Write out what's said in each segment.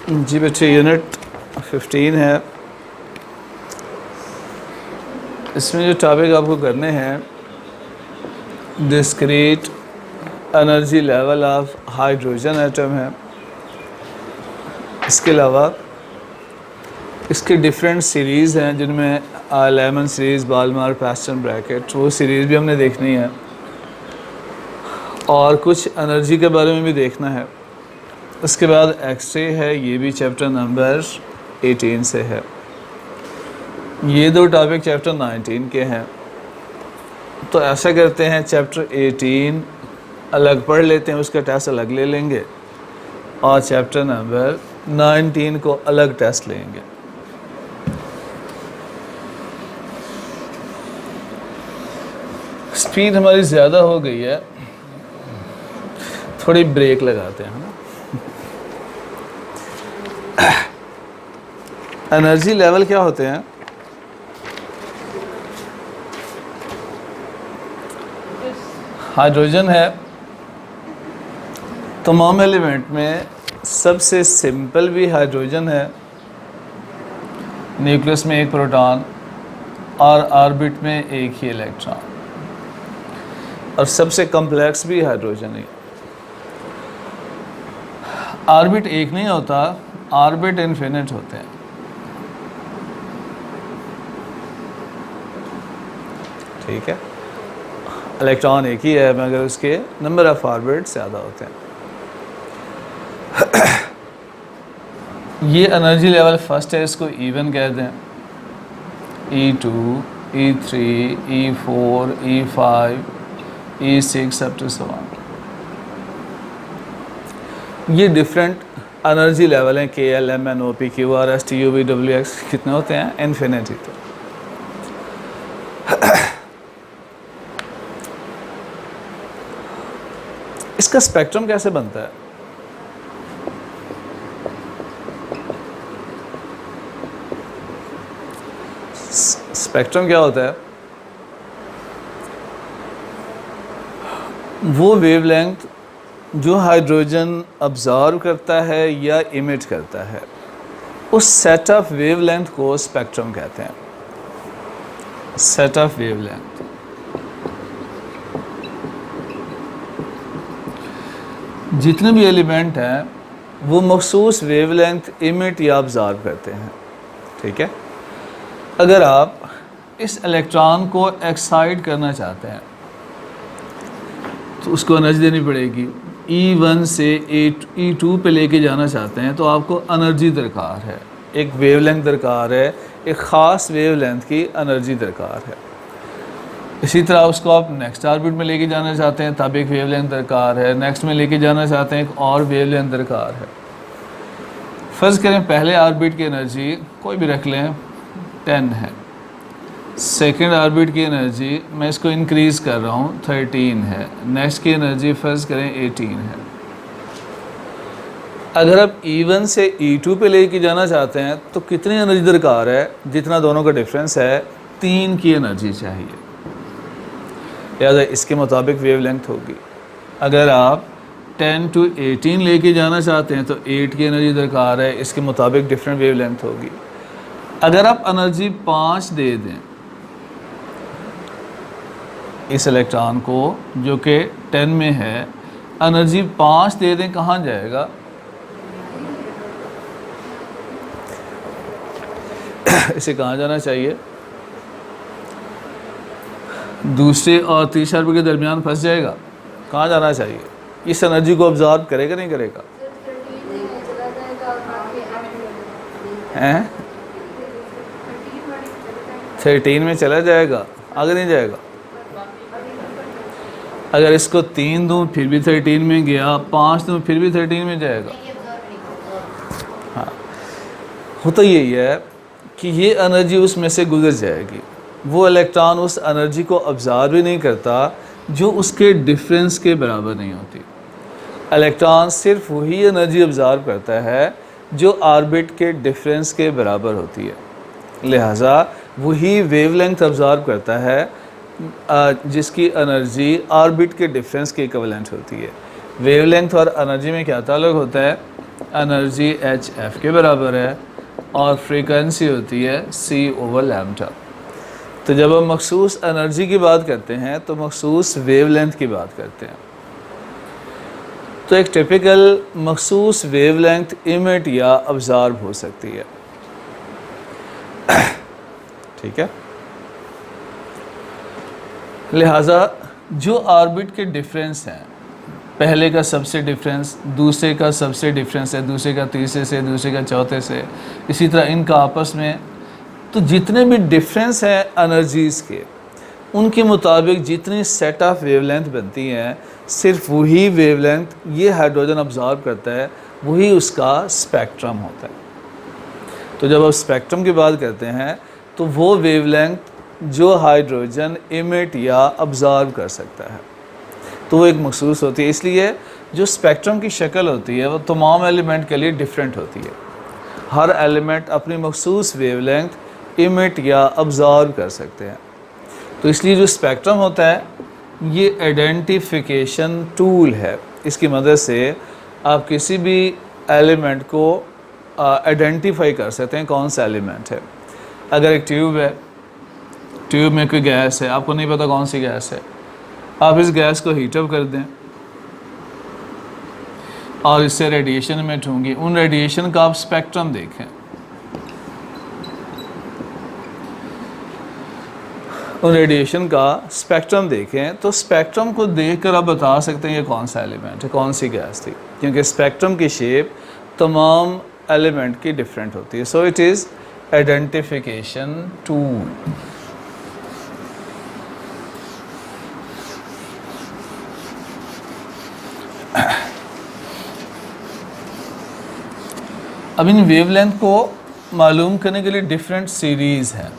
जी बच्चे, यूनिट 15 है। इसमें जो टॉपिक आपको करने हैं discrete energy level of hydrogen atom है। इसके अलावा इसके डिफरेंट सीरीज़ हैं जिनमें लेमन सीरीज़, बाल्मर, पैस्टन ब्रैकेट, वो सीरीज़ भी हमने देखनी है और कुछ एनर्जी के बारे में भी देखना है। उसके बाद एक्स-रे है, ये भी चैप्टर नंबर 18 से है। ये दो टॉपिक चैप्टर 19 के हैं। तो ऐसा करते हैं, चैप्टर 18 अलग पढ़ लेते हैं, उसका टेस्ट अलग ले लेंगे और चैप्टर नंबर 19 को अलग टेस्ट लेंगे। स्पीड हमारी ज़्यादा हो गई है, थोड़ी ब्रेक लगाते हैं ना। एनर्जी लेवल क्या होते हैं? हाइड्रोजन है, तमाम एलिमेंट में सबसे सिंपल भी हाइड्रोजन है। न्यूक्लियस में एक प्रोटॉन और ऑर्बिट में एक ही इलेक्ट्रॉन, और सबसे कॉम्प्लेक्स भी हाइड्रोजन है। ऑर्बिट एक नहीं होता, ऑर्बिट इन्फिनिट होते हैं। ठीक है, इलेक्ट्रॉन एक ही है मगर उसके नंबर ऑफ ऑर्बिट ज़्यादा होते हैं। ये एनर्जी लेवल फर्स्ट है, इसको E1 कह दें, E2, E3, E4, E5, E6 up to so on। ये डिफरेंट एनर्जी लेवल हैं, KL, MN, OP, QR, ST, UV, WX कितने होते हैं? इन्फिनिटी। तो इसका स्पेक्ट्रम कैसे बनता है? स्पेक्ट्रम क्या होता है? वो वेवलेंथ जो हाइड्रोजन ऑब्जर्व करता है या इमिट करता है, उस सेट ऑफ वेवलेंथ को स्पेक्ट्रम कहते हैं। Set of wavelength. जितने भी एलिमेंट हैं वो मखसूस वेवलेंथ इमिट या ऑब्जर्व करते हैं। ठीक है, अगर आप इस इलेक्ट्रॉन को एक्साइट करना चाहते हैं तो उसको एनर्जी देनी पड़ेगी। E1 से E2 पे लेके जाना चाहते हैं तो आपको एनर्जी दरकार है, एक वेवलेंथ दरकार है, एक ख़ास वेवलेंथ की एनर्जी दरकार है। इसी तरह उसको आप नेक्स्ट ऑर्बिट में लेके जाना चाहते हैं तब एक वेवलेंथ दरकार है, नेक्स्ट में लेके जाना चाहते हैं एक और वेवलेंथ दरकार है। फ़र्ज़ करें पहले ऑर्बिट की एनर्जी कोई भी रख लें 10 है, सेकेंड ऑर्बिट की एनर्जी मैं इसको इंक्रीज़ कर रहा हूँ 13 है, नेक्स्ट की एनर्जी फ़र्ज़ करें 18 है। अगर आप E1 से E2 पे लेके जाना चाहते हैं तो कितनी एनर्जी दरकार है? जितना दोनों का डिफरेंस है 3 की एनर्जी चाहिए, लिहाजा इसके मुताबिक वेवलेंथ होगी। अगर आप 10 to 18 लेके जाना चाहते हैं तो 8 की एनर्जी दरकार है, इसके मुताबिक डिफरेंट वेवलेंथ होगी। अगर आप एनर्जी 5 दे दें इस इलेक्ट्रॉन को जो कि 10 में है, एनर्जी 5 दे दें, कहाँ जाएगा? इसे कहाँ जाना चाहिए? दूसरे और तीसरे ऑर्बिट के दरमियान फंस जाएगा। कहाँ जाना चाहिए? इस एनर्जी को ऑब्जर्व करेगा नहीं करेगा? हैं 13 में चला जाएगा, आगे नहीं जाएगा। अगर इसको 3 दूँ फिर भी 13 में गया, 5 दूँ फिर भी 13 में जाएगा। हाँ, होता यही है कि ये एनर्जी उसमें से गुजर जाएगी। वो इलेक्ट्रॉन उस एनर्जी को ऑब्जर्व ही नहीं करता जो उसके डिफरेंस के बराबर नहीं होती। इलेक्ट्रॉन सिर्फ वही एनर्जी ऑब्जर्व करता है जो ऑर्बिट के डिफरेंस के बराबर होती है, लिहाजा वही वेवलेंथ ऑब्जर्व करता है जिसकी एनर्जी ऑर्बिट के डिफरेंस के इक्विवेलेंट होती है। वेवलेंथ और एनर्जी में क्या ताल्लुक होता है? एनर्जी एच एफ के बराबर है और फ्रीक्वेंसी होती है c/λ। तो जब हम मखसूस एनर्जी की बात करते हैं तो मखसूस वेवलेंथ की बात करते हैं। तो एक टिपिकल मखसूस वेवलेंथ इमिट या अब्ज़ॉर्ब हो सकती है। ठीक है, लिहाजा जो ऑर्बिट के डिफरेंस हैं, पहले का सबसे डिफरेंस, दूसरे का सबसे डिफरेंस है, दूसरे का तीसरे से, दूसरे का चौथे से, इसी तरह इनका आपस में, तो जितने भी डिफरेंस हैं एनर्जीज़ के, उनके मुताबिक जितनी सेट ऑफ वेवलेंथ बनती हैं, सिर्फ वही वेवलेंथ ये हाइड्रोजन अब्ज़ॉर्ब करता है, वही उसका स्पेक्ट्रम होता है। तो जब आप स्पेक्ट्रम की बात करते हैं तो वो वेवलेंथ जो हाइड्रोजन इमिट या अब्ज़ॉर्ब कर सकता है, तो वो एक मखसूस होती है। इसलिए जो स्पेक्ट्रम की शक्ल होती है वो तमाम एलिमेंट के लिए डिफरेंट होती है। हर एलिमेंट अपनी मखसूस वेवलेंथ इमिट या अब्ज़ॉर्ब कर सकते हैं। तो इसलिए जो स्पेक्ट्रम होता है ये आइडेंटिफिकेशन टूल है। इसकी मदद से आप किसी भी एलिमेंट को आइडेंटिफाई कर सकते हैं कौन सा एलिमेंट है। अगर एक ट्यूब है, ट्यूब में कोई गैस है, आपको नहीं पता कौन सी गैस है, आप इस गैस को हीटअप कर दें और इससे रेडिएशन इमिट होंगी। उन रेडिएशन का आप स्पेक्ट्रम देखें, उन रेडिएशन का स्पेक्ट्रम देखें, तो स्पेक्ट्रम को देखकर आप बता सकते हैं ये कौन सा एलिमेंट है, कौन सी गैस थी, क्योंकि स्पेक्ट्रम की शेप तमाम एलिमेंट की डिफरेंट होती है। So it is identification tool. अब इन वेवलेंथ को मालूम करने के लिए डिफरेंट सीरीज़ हैं।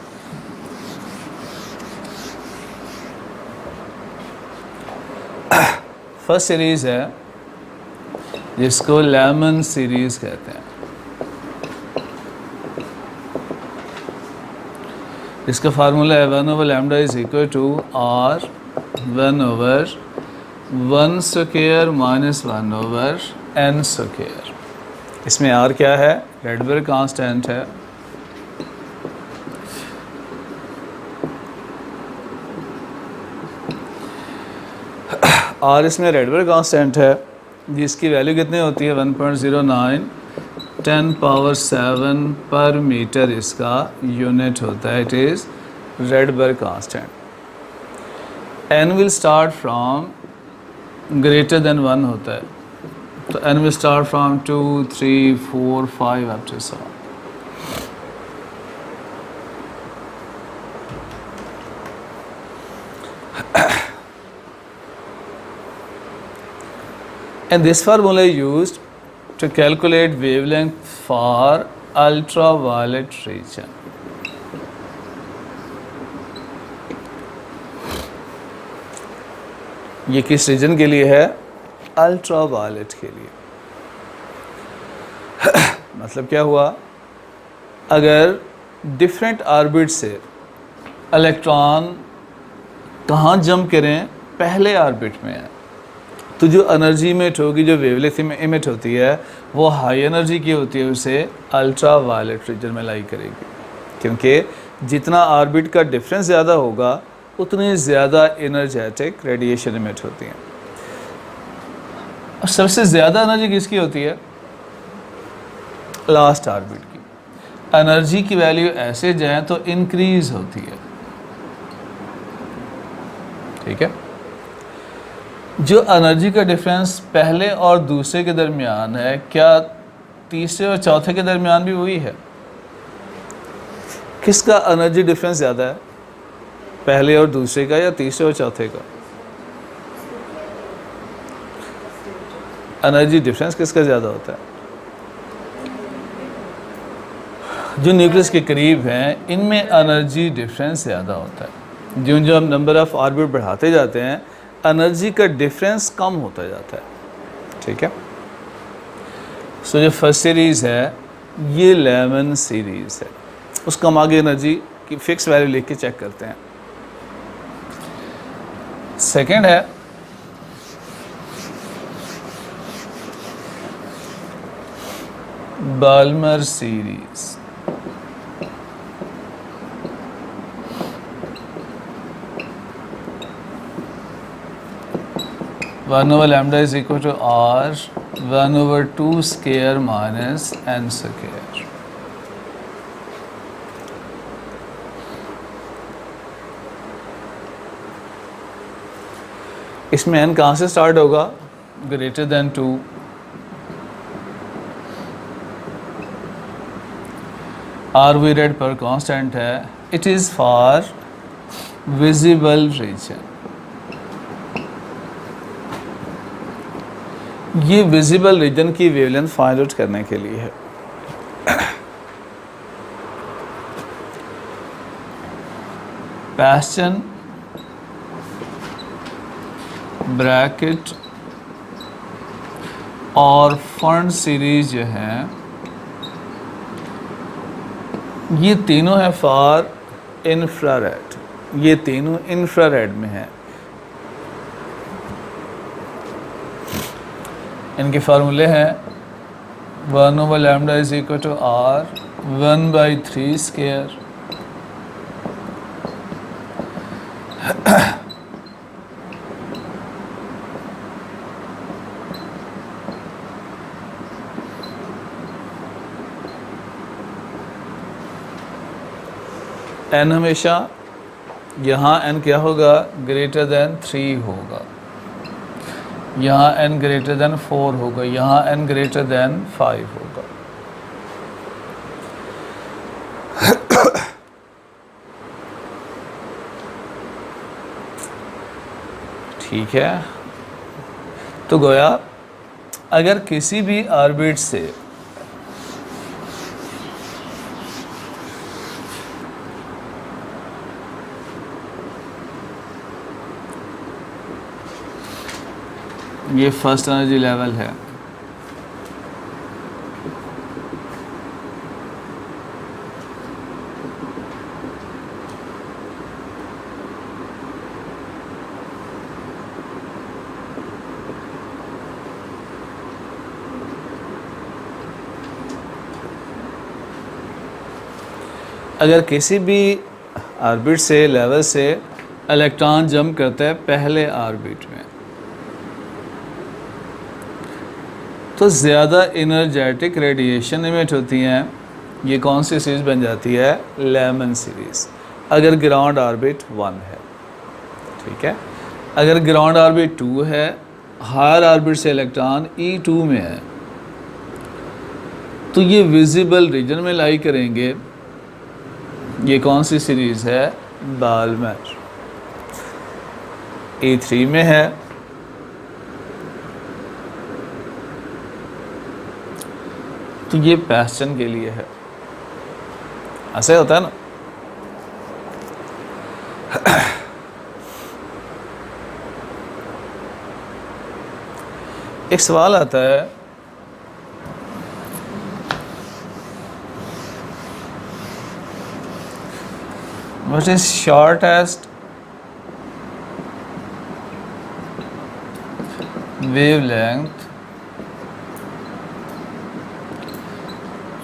फर्स्ट सीरीज़ है जिसको लेमन सीरीज़ कहते हैं। इसका फार्मूला है 1/λ is equal to r 1/1 square minus 1/n square. इसमें r क्या है? रेडबर्ग कांस्टेंट है। r इसमें रेडबर्ग कांस्टेंट है जिसकी वैल्यू कितनी होती है? 1.09 10⁻7 पर मीटर इसका यूनिट होता है। It is Rydberg constant. n will start from greater than 1 होता है, तो n will start from 2 3 4 5 up to 7। And this formula is used to calculate wavelength for ultraviolet region. ये किस रीजन के लिए है? अल्ट्रावायलेट के लिए। मतलब क्या हुआ? अगर डिफरेंट ऑर्बिट से इलेक्ट्रॉन कहाँ जंप करें? पहले ऑर्बिट में है, तो जो एनर्जी इमिट होगी, जो वेवलेंथ इमिट होती है, वो हाई एनर्जी की होती है, उसे अल्ट्रावायलेट रीजन में लाई करेगी। क्योंकि जितना ऑर्बिट का डिफरेंस ज़्यादा होगा उतनी ज़्यादा एनर्जेटिक रेडिएशन इमिट होती है। और सबसे ज़्यादा एनर्जी किसकी होती है? लास्ट ऑर्बिट की। एनर्जी की वैल्यू ऐसे जाए तो इंक्रीज होती है। ठीक है, जो एनर्जी का डिफरेंस पहले और दूसरे के दरमियान है, क्या तीसरे और चौथे के दरमियान भी वही है? किसका एनर्जी डिफरेंस ज़्यादा है, पहले और दूसरे का या तीसरे और चौथे का? एनर्जी डिफरेंस किसका ज़्यादा होता है? जो न्यूक्लियस के करीब हैं इनमें एनर्जी डिफरेंस ज़्यादा होता है। जो हम नंबर ऑफ़ ऑर्बिट बढ़ाते जाते हैं एनर्जी का डिफरेंस कम होता जाता है। ठीक है, सो जो फर्स्ट सीरीज़ है ये लेमन सीरीज़ है। उसका हम आगे एनर्जी की फिक्स वैल्यू लिख के चेक करते हैं। सेकंड है Balmer series. One over lambda is equal to R 1/2 square minus N square. इसमें n कहाँ से स्टार्ट होगा? Greater than 2। आर वी रेड पर कांस्टेंट है। It is for visible region. ये विजिबल रीजन की वेवलेंथ फाइंड आउट करने के लिए है। पैशन ब्रैकेट और फंड सीरीज जो है ये तीनों है फॉर इंफ्रारेड। ये तीनों इंफ्रारेड में है। इनके फार्मूले हैं 1 over lambda is equal to R 1/3 square n हमेशा यहाँ n क्या होगा? ग्रेटर देन 3 होगा। यहाँ n ग्रेटर देन 4 होगा। यहाँ n ग्रेटर देन 5 होगा। ठीक है। तो गोया अगर किसी भी ऑर्बिट से ये फर्स्ट एनर्जी लेवल है, अगर किसी भी ऑर्बिट से लेवल से इलेक्ट्रॉन जंप करता है पहले ऑर्बिट में, तो ज़्यादा इनर्जेटिक रेडिएशन इमिट होती हैं। ये कौन सी सीरीज़ बन जाती है? Lemon series. अगर ग्राउंड ऑर्बिट 1 है, ठीक है। अगर ग्राउंड ऑर्बिट 2 है, हायर ऑर्बिट से इलेक्ट्रॉन E2 में है, तो ये विजिबल रीजन में लाई करेंगे। ये कौन सी सीरीज़ है? बाल्मर। E3 में है, तो ये पैशन के लिए है। ऐसे होता है ना। एक सवाल आता है, व्हाट इज शॉर्टेस्ट वेवलेंथ?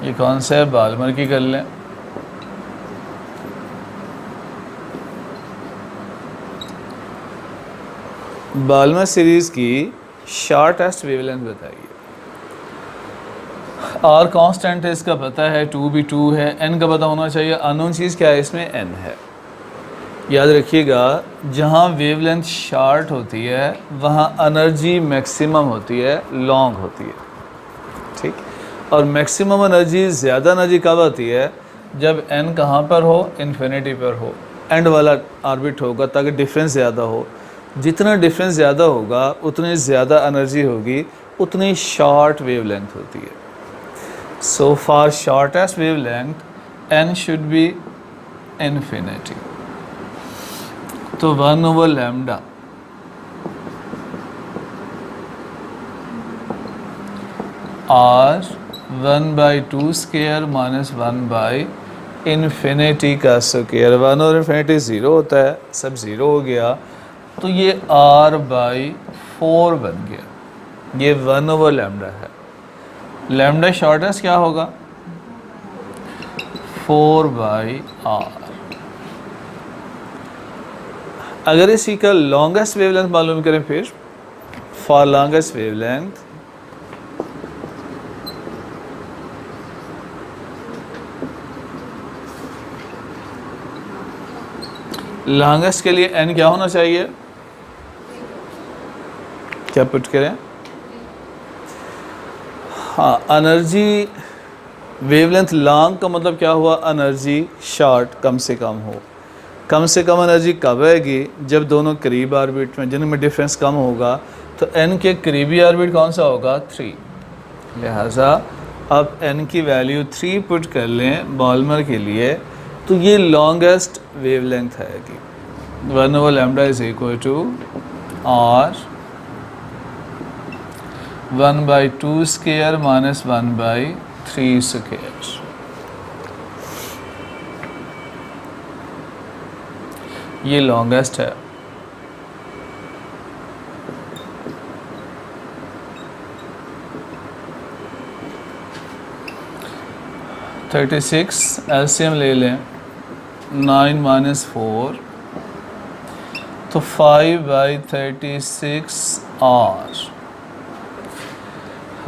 ये कौन सा है? बाल्मर की कर लें। बाल्मर सीरीज की शॉर्टेस्ट वेवलेंथ बताइए। आर कांस्टेंट है, इसका पता है, 2b2 है, n का पता होना चाहिए। अननोन चीज़ क्या है? इसमें n है। याद रखिएगा, जहाँ वेवलेंथ शॉर्ट होती है वहाँ एनर्जी मैक्सिमम होती है, लॉन्ग होती है, ठीक। और मैक्सिमम एनर्जी, ज़्यादा एनर्जी कब आती है? जब n कहाँ पर हो? इन्फिनिटी पर हो, एंड वाला ऑर्बिट होगा, ताकि डिफरेंस ज़्यादा हो। जितना डिफरेंस ज़्यादा होगा उतनी ज़्यादा एनर्जी होगी, उतनी शॉर्ट वेवलेंथ होती है। So for shortest wavelength n should be infinity. तो 1 over lambda r 1/2 square minus 1/इन्फिनिटी का स्केयर। 1 और इन्फिनिटी 0 होता है, सब 0 हो गया, तो ये r/4 बन गया। ये 1 ओवर लैम्डा है। लैम्डा शॉर्टेस्ट क्या होगा? 4/r। अगर इसी का लॉन्गेस्ट वेवलेंथ मालूम करें फिर, फॉर लॉन्गेस्ट वेवलेंथ लॉन्गेस्ट के लिए n क्या होना चाहिए? क्या पुट करें? हाँ, एनर्जी वेवलेंथ लॉन्ग का मतलब क्या हुआ? एनर्जी शॉर्ट कम से कम हो। कम से कम एनर्जी कब आएगी? जब दोनों करीब ऑर्बिट में, जिनमें डिफरेंस कम होगा। तो n के करीबी ऑर्बिट कौन सा होगा? 3। लिहाजा अब n की वैल्यू 3 पुट कर लें बॉल्मर के लिए, तो ये लॉन्गेस्ट वेवलेंथ आएगी। 1/λ is equal to r 1/2 square minus 1/3 square. ये लॉन्गेस्ट है। थर्टी सिक्स एलसीएम ले लें, 9 माइनस 4 तो 5/36 r।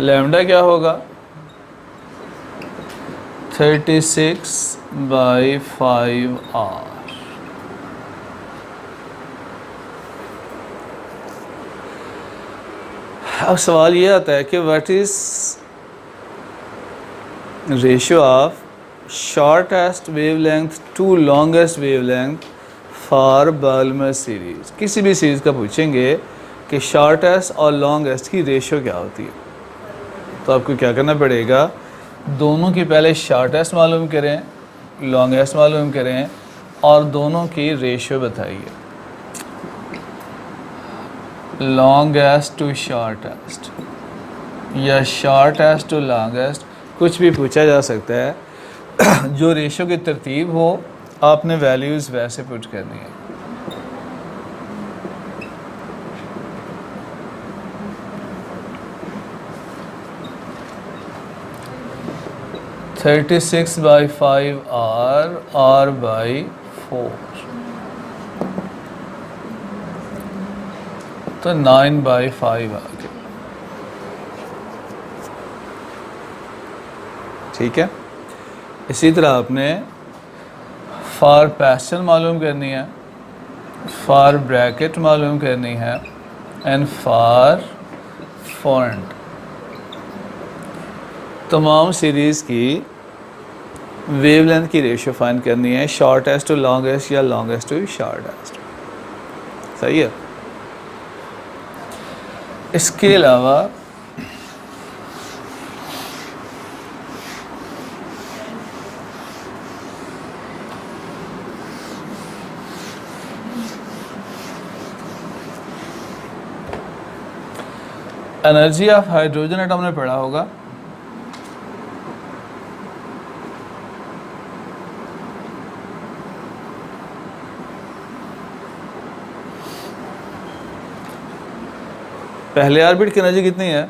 लैम्डा क्या होगा? 36/5r। अब सवाल ये आता है कि what is ratio of shortest wavelength to longest wavelength for Balmer series. किसी भी सीरीज़ का पूछेंगे कि शॉर्टेस्ट और लॉन्गेस्ट की रेशियो क्या होती है, तो आपको क्या करना पड़ेगा? दोनों की पहले शॉर्टेस्ट मालूम करें, लॉन्गेस्ट मालूम करें और दोनों की रेशियो बताइए। लॉन्गेस्ट टू शॉर्टेस्ट या शॉर्टेस्ट टू लॉन्गेस्ट, कुछ भी पूछा जा सकता है। जो रेशियो की तरतीब हो, आपने वैल्यूज़ वैसे पुट करनी है। Thirty six by 5r, r/4 तो 9/5 आ गया। ठीक है। इसी तरह आपने फार पैशन मालूम करनी है, फार ब्रैकेट मालूम करनी है एंड फार फॉन्ट। तमाम सीरीज़ की वेवलेंथ की रेशियो फाइंड करनी है, शॉर्टेस्ट टू लॉन्गेस्ट या लॉन्गेस्ट टू शॉर्टेस्ट। सही है। इसके अलावा एनर्जी ऑफ हाइड्रोजन एटम ने पढ़ा होगा। पहले ऑर्बिट की एनर्जी कितनी है?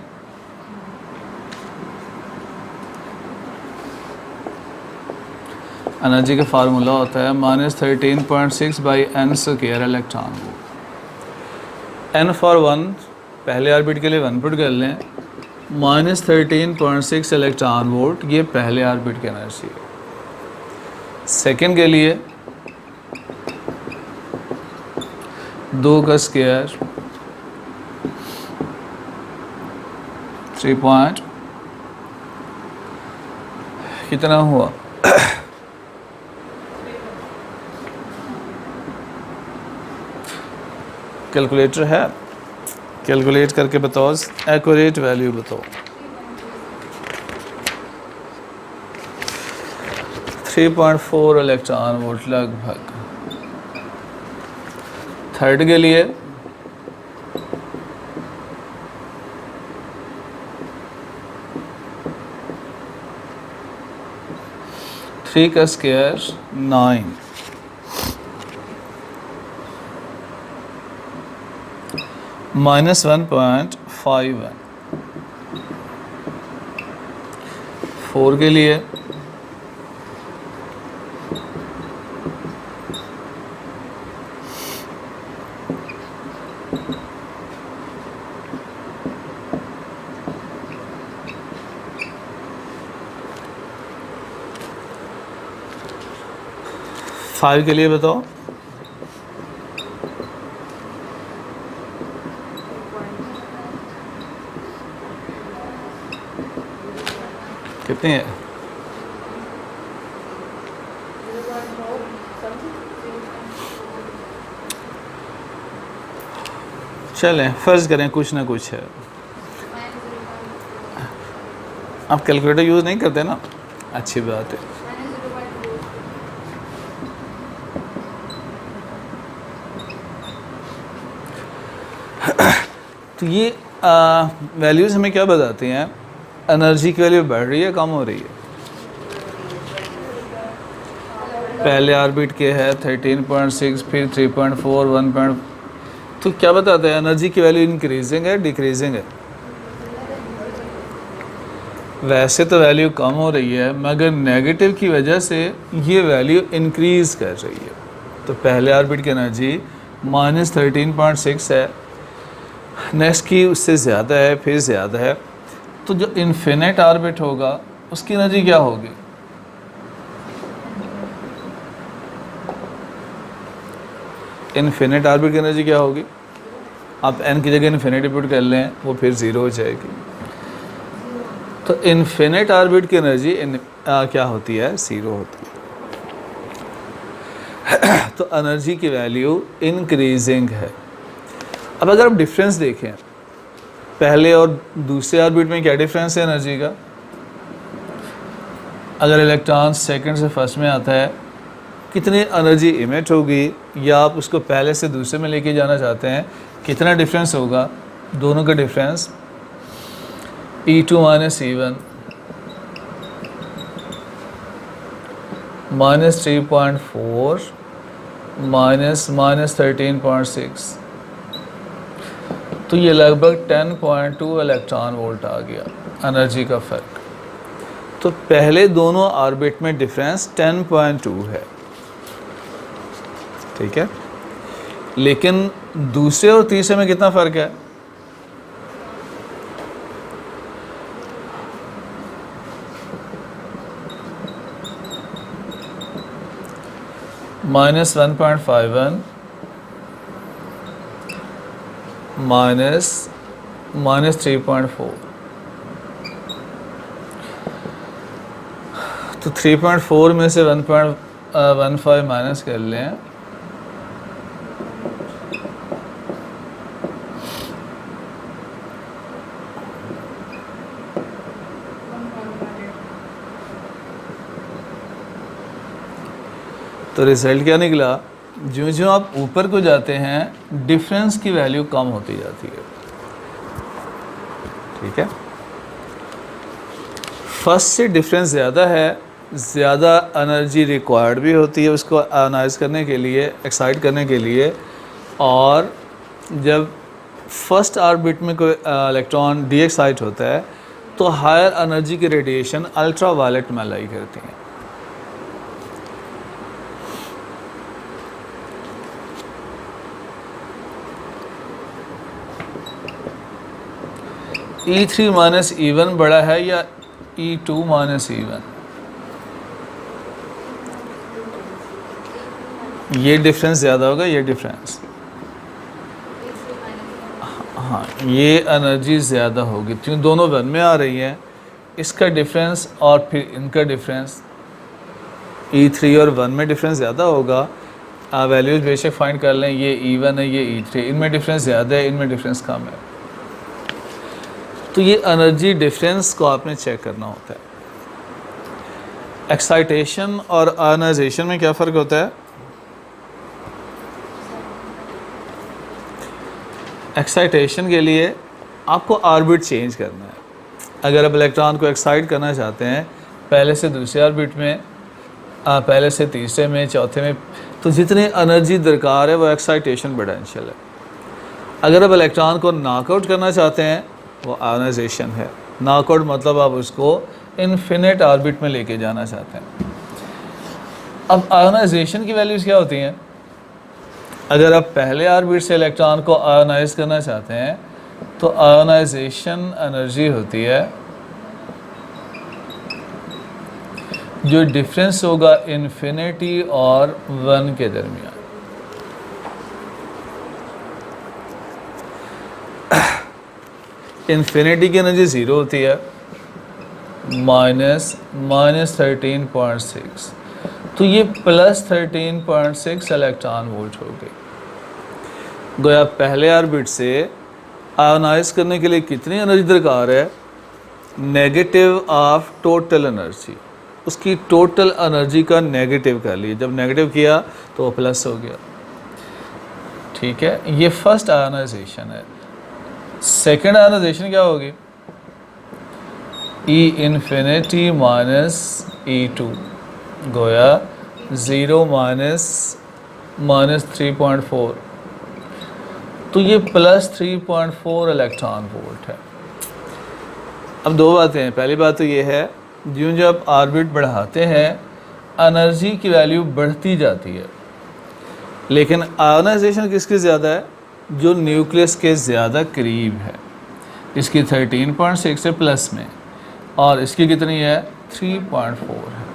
एनर्जी का फार्मूला होता है -13.6/n² electron volt. n for 1 पहले ऑर्बिट के लिए 1 पुट कर लें, -13.6 इलेक्ट्रॉन वोल्ट, ये पहले ऑर्बिट की एनर्जी है। सेकेंड के लिए 2 का स्क्वायर 3 पॉइंट कितना हुआ? कैलकुलेटर है, कैलकुलेट करके बताओ, एक्यूरेट वैल्यू बताओ। 3.4 इलेक्ट्रॉन वोल्ट लगभग। थर्ड के लिए 3 का स्क्वायर 9 -1.51। 4 के लिए फाइव के लिए बताओ। कितनी है? चलें फ़र्ज़ करें कुछ ना कुछ है। आप कैलकुलेटर यूज़ नहीं करते ना, अच्छी बात है। तो ये वैल्यूज़ हमें क्या बताती हैं? एनर्जी की वैल्यू बढ़ रही है कम हो रही है? पहले ऑर्बिट के है 13.6, फिर 3.4, 1. तो क्या बताता है एनर्जी की वैल्यू इंक्रीजिंग है डिक्रीजिंग है? वैसे तो वैल्यू कम हो रही है मगर नेगेटिव की वजह से ये वैल्यू इंक्रीज़ कर रही है। तो पहले ऑर्बिट की एनर्जी -13.6 है, नेक्स्ट की उससे ज़्यादा है, फिर ज़्यादा है। तो जो इन्फिनिट ऑर्बिट होगा उसकी एनर्जी क्या होगी? इन्फिनिट ऑर्बिट की एनर्जी क्या होगी? आप n की जगह इन्फिनिटी पुट कर लें, वो फिर ज़ीरो हो जाएगी। तो इन्फिनिट ऑर्बिट की एनर्जी क्या होती है? ज़ीरो होती है। तो एनर्जी की वैल्यू इंक्रीजिंग है। अब अगर आप डिफरेंस देखें पहले और दूसरे ऑर्बिट में, क्या डिफरेंस है एनर्जी का? अगर इलेक्ट्रॉन सेकंड से फर्स्ट में आता है कितनी एनर्जी इमिट होगी, या आप उसको पहले से दूसरे में लेके जाना चाहते हैं, कितना डिफरेंस होगा? दोनों का डिफरेंस E2 - E1 -3.4 -13.6, तो ये लगभग 10.2 इलेक्ट्रॉन वोल्ट आ गया एनर्जी का फ़र्क। तो पहले दोनों ऑर्बिट में डिफरेंस 10.2 है, ठीक है। लेकिन दूसरे और तीसरे में कितना फ़र्क है? -1.51 -3.4। तो 3.4 में से 1.15 माइनस कर लें, तो रिज़ल्ट क्या निकला? जो जो आप ऊपर को जाते हैं डिफरेंस की वैल्यू कम होती जाती है, ठीक है। फर्स्ट से डिफरेंस ज़्यादा है, ज़्यादा एनर्जी रिक्वायर्ड भी होती है उसको एनालाइज करने के लिए, एक्साइट करने के लिए। और जब फर्स्ट ऑर्बिट में कोई इलेक्ट्रॉन डी एक्साइट होता है तो हायर एनर्जी की रेडिएशन अल्ट्रा वायलेट में लाई करती हैं। E3 - E1 बड़ा है या E2 - E1? ये डिफरेंस ज़्यादा होगा, ये डिफरेंस, हाँ ये एनर्जी ज़्यादा होगी क्योंकि दोनों वन में आ रही हैं। इसका डिफरेंस और फिर इनका डिफरेंस E3 और 1 में डिफरेंस ज़्यादा होगा। वैल्यूज बेशक फाइंड कर लें, ये E1 है, ये E3, इनमें डिफरेंस ज़्यादा है, इनमें डिफरेंस कम है। तो ये एनर्जी डिफरेंस को आपने चेक करना होता है। एक्साइटेशन और आयनाइजेशन में क्या फ़र्क होता है? एक्साइटेशन के लिए आपको ऑर्बिट चेंज करना है। अगर आप इलेक्ट्रॉन को एक्साइट करना चाहते हैं पहले से दूसरे ऑर्बिट में, पहले से तीसरे में, चौथे में, तो जितनी एनर्जी दरकार है वो एक्साइटेशन पोटेंशियल है। अगर आप इलेक्ट्रॉन को नॉकआउट करना चाहते हैं वो आयनाइजेशन है। नॉकआउट मतलब आप उसको इन्फिनिट ऑर्बिट में लेके जाना चाहते हैं। अब आयोनाइजेशन की वैल्यूज़ क्या होती हैं? अगर आप पहले ऑर्बिट से इलेक्ट्रॉन को आयोनाइज करना चाहते हैं तो आयोनाइजेशन एनर्जी होती है जो डिफरेंस होगा इन्फिनिटी और 1 के दरमियान। इन्फिनिटी की एनर्जी 0 होती है, -13.6, तो ये +13.6 इलेक्ट्रॉन वोल्ट हो गई। गोया पहले ऑर्बिट से आयोनाइज करने के लिए कितनी एनर्जी दरकार है? नेगेटिव ऑफ टोटल एनर्जी, उसकी टोटल एनर्जी का नेगेटिव कर लिए, जब नेगेटिव किया तो वो प्लस हो गया। ठीक है, ये फर्स्ट आयोनाइजेशन है। सेकेंड आयोनाइजेशन क्या होगी? E इन्फिनिटी -E2, गोया 0 -3.4, तो ये +3.4 इलेक्ट्रॉन वोल्ट है। अब दो बातें हैं। पहली बात तो ये है, जो जब ऑर्बिट बढ़ाते हैं एनर्जी की वैल्यू बढ़ती जाती है, लेकिन आयोनाइजेशन किसकी ज़्यादा है? जो न्यूक्लियस के ज़्यादा करीब है। इसकी 13.6 है प्लस में, और इसकी कितनी है? 3.4 है।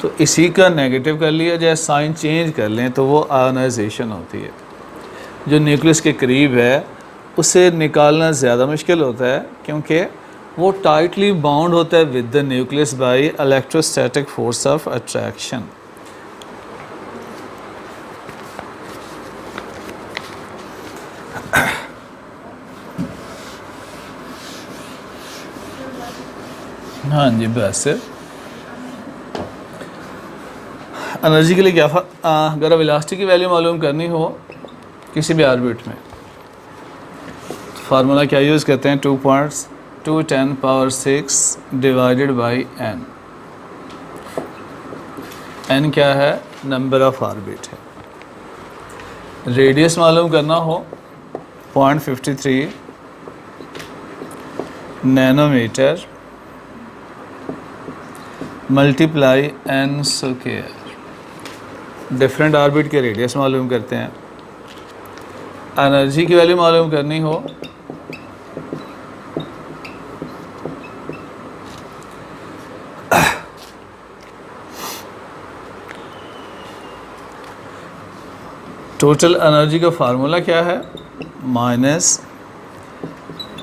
तो इसी का नेगेटिव कर लिया जाए, साइन चेंज कर लें तो वो आयोनाइजेशन होती है। जो न्यूक्लियस के करीब है उसे निकालना ज़्यादा मुश्किल होता है, क्योंकि वो टाइटली बाउंड होता है with the nucleus by electrostatic force of attraction. हाँ जी, बस एनर्जी के लिए क्या अगर अब इलास्टिक की वैल्यू मालूम करनी हो किसी भी ऑर्बिट में, तो फार्मूला क्या यूज़ करते हैं? 2.2×10⁶ डिवाइडेड बाई n। n क्या है? नंबर ऑफ ऑर्बिट है। रेडियस मालूम करना हो 0.53 nanometer multiply n square. Different orbit के रेडियस मालूम करते हैं। एनर्जी की वैल्यू मालूम करनी हो टोटल एनर्जी का फार्मूला क्या है?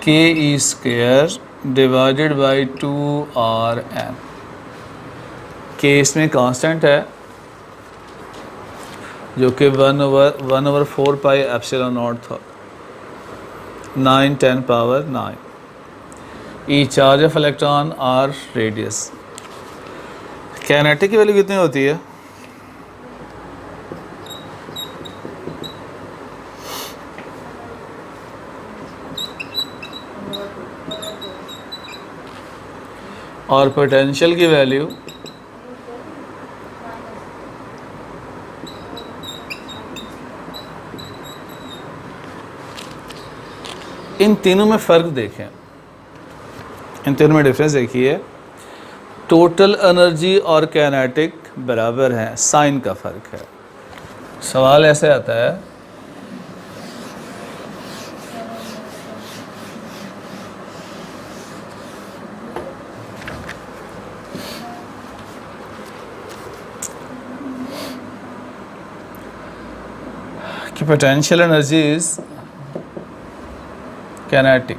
-ke² divided by 2rn। के इसमें कांस्टेंट है जो कि 1/4 पाई एप्सिलॉन नॉट था, 9 10 पावर 9। ई charge of electron R radius. Kinetic की वैल्यू कितनी होती है? और पोटेंशियल की वैल्यू इन तीनों में फ़र्क देखें, इन तीनों में डिफरेंस देखिए। टोटल एनर्जी और काइनेटिक बराबर हैं, साइन का फ़र्क है। सवाल ऐसे आता है कि potential energy is kinetic,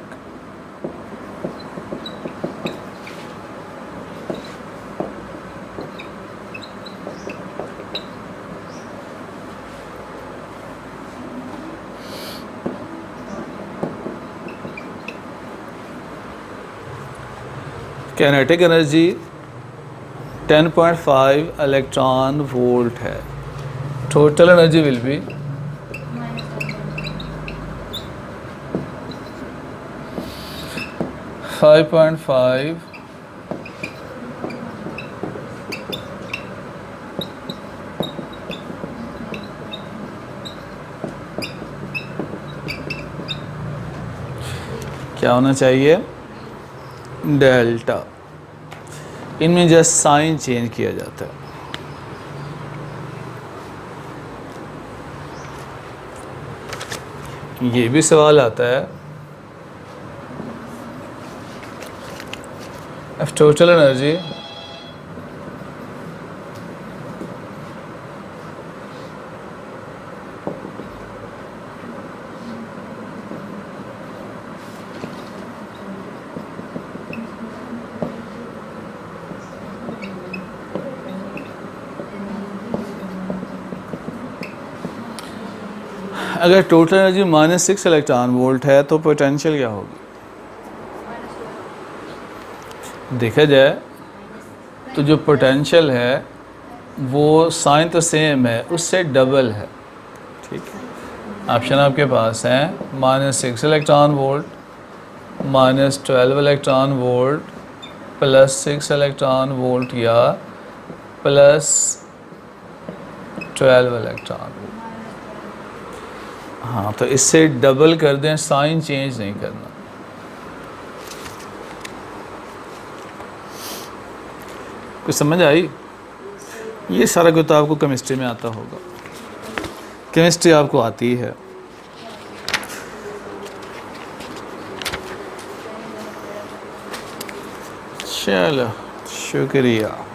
kinetic energy 10.5 electron volt है। टोटल एनर्जी विल बी -5.5 क्या होना चाहिए? डेल्टा, इनमें जस्ट साइन चेंज किया जाता है। ये भी सवाल आता है, if total energy अगर टोटल एनर्जी -6 इलेक्ट्रॉन वोल्ट है तो पोटेंशियल क्या होगी? देखा जाए तो जो पोटेंशियल है वो साइन तो सेम है, उससे डबल है। ठीक है, ऑप्शन आपके पास है -6 electron volt, -12 electron volt, +6 electron volt या +12 इलेक्ट्रॉन वोल्ट। हाँ, तो इससे डबल कर दें, साइन चेंज नहीं करना। कुछ समझ आई? ये सारा कुछ तो आपको केमिस्ट्री में आता होगा, केमिस्ट्री आपको आती है। चलो, शुक्रिया।